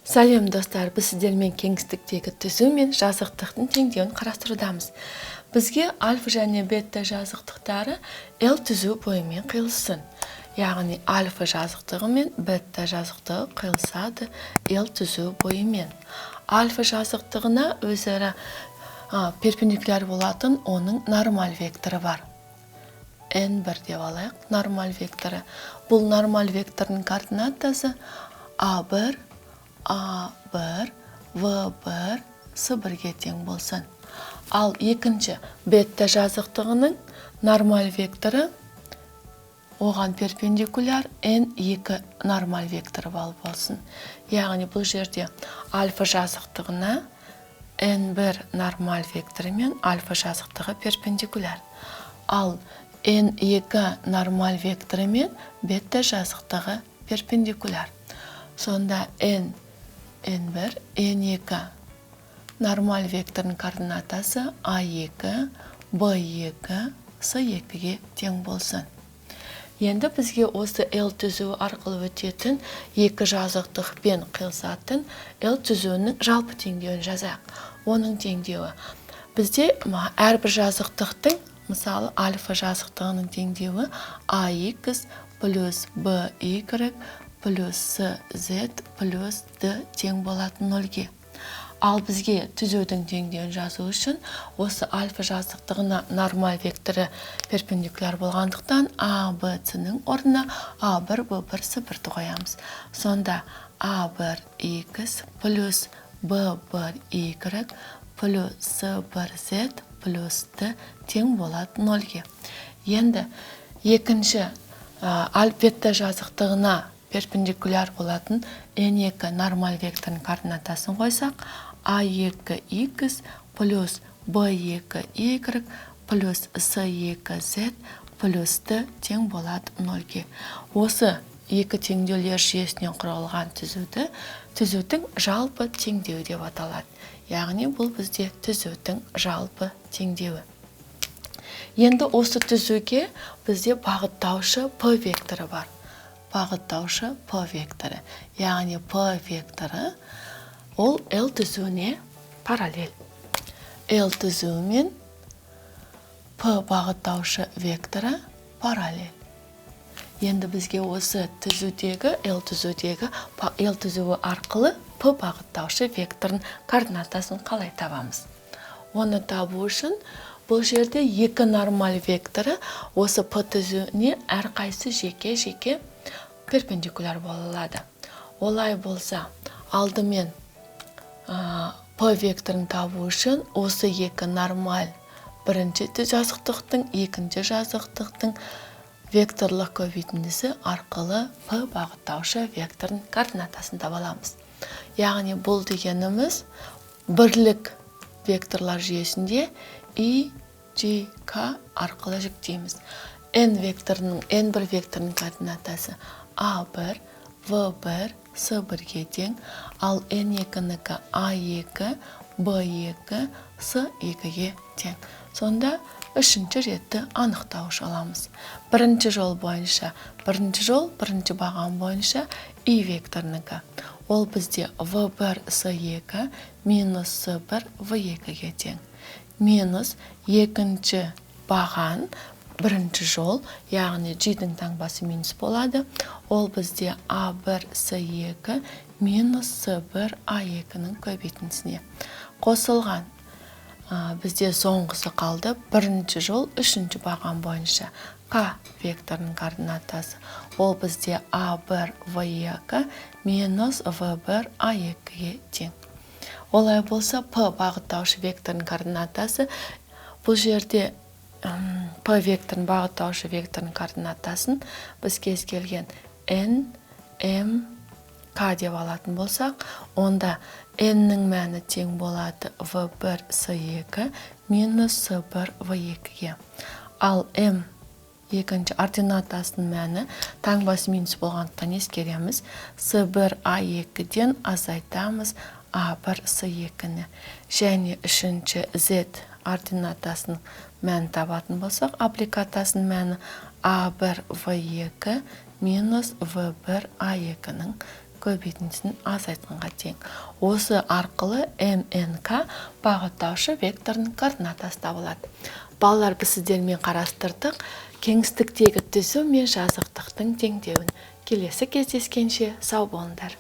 Сәлем достар, біз сіздермен кеңістіктегі түзу мен жазықтықтың теңдеуін қарастырудамыз. Бізге альфа және бета жазықтықтары L түзу бойымен қиылсын. Яғни альфа жазықтығы мен бета жазықтығы қиылысады L түзу бойымен. Альфа жазықтығына өзара перпендикуляр болатын оның нормаль векторы бар. N1 деп алайық, нормаль векторы. Бұл нормаль векторының координатасы A1, A1, V1, S1-ге тең болсын. Ал екінші бета жазықтығының нормаль векторы оған перпендикуляр N2 нормаль векторы болсын. Яғни бұл жерде альфа жазықтығына N1 нормаль векторы мен альфа жазықтығы перпендикуляр. Ал N2 нормаль векторы мен бета жазықтығы перпендикуляр. Сонда N1, N2 нормаль векторының координатасы A2, B2, S2-ге тең болсын. Енді бізге осы L түзуі арқылы өтетін екі жазықтықпен қиылысатын L түзуінің жалпы теңдеуін жазайық. Оның теңдеуі. Бізде әрбір жазықтықтың, мысалы альфа жазықтығының теңдеуі AX плюс BY плюс Z плюс D тең болатын 0-ге. Ал бізге түзудің теңдеуін жазу үшін осы альфа жазықтығына нормаль векторы перпендикуляр болғандықтан ABC-ның орнына A1, B1, S1-ді қоямыз. Сонда A1X плюс B1Y плюс S1Z плюс D тең болатын 0-ге. Енді екінші бета жазықтығына перпендикуляр болатын N2 нормаль векторының координатасын қойсақ, A2X плюс B2Y плюс S2Z плюс D тең болады 0-ге. Осы екі теңдеулер жүйесінен құралған түзудің жалпы теңдеуі деп аталады. Яғни бұл бізде түзудің жалпы теңдеуі. Енді осы түзуге бізде бағыттаушы P векторы бар. Бағыттаушы P векторы. Яғни P векторы ол L түзуіне параллель. L түзуі мен P бағыттаушы векторы параллель. Енді бізге осы түзудегі, L түзуі арқылы P бағыттаушы векторын координатасын қалай табамыз? Оны табу үшін бұл жерде екі нормаль векторы осы P түзуіне әрқайсы жеке перпендикуляр бола алады. Олай болса, алдымен P векторын табу үшін осы екі нормаль бірінші жазықтықтың, екінші жазықтықтың векторлық көбейтіндісі арқылы P бағыттаушы векторын координатасын таба аламыз. Яғни бұл дегеніміз бірлік векторлар жүйесінде I, J, K арқылы жүктейміз. N1 векторының координатасы A1, V1, S1-ге тең, ал N2-нікі A2, B2, S2-ге тең. Сонда үшінші ретті анықтауыш аламыз. Бірінші баған бойынша I векторныкі. Ол бізде V1, S2 минус S1, V2-ге тең. Минус екінші баған бірінші жол, яғни G-дің таңбасы минус болады. Ол бізде A1, S2 минус S1, A2-ның көбейтіндісіне қосылған. Бізде соңғысы қалды. Бірінші жол, үшінші баған бойынша K векторының координатасы. Ол бізде A1, V2 минус V1, A2-ге тең. Олай болса, P бағыттаушы векторының координатасы. Бұл жерде P векторын бағыттаушы векторының координатасын біз кез келген N, M, K деп алатын болсақ, онда N-нің мәні тең болады V1, S2 минус S1, V2-ге. Ал M екінші ординатасының мәні таңбасы минус болғандықтан ескереміз. S1, A2-ден азайтамыз A1, S2-ні. Және үшінші Z ординатасының мәні табатын болсақ, аппликатасының мәні A1, V2 минус V1, A2-ның көбейтіндісін азайтқанға тең. Осы арқылы МНК бағыттаушы векторының координатасы табылады. Балалар, біз сіздермен қарастырдық кеңістіктегі түзу мен жазықтықтың теңдеуін. Келесі кездескенше сау болыңдар.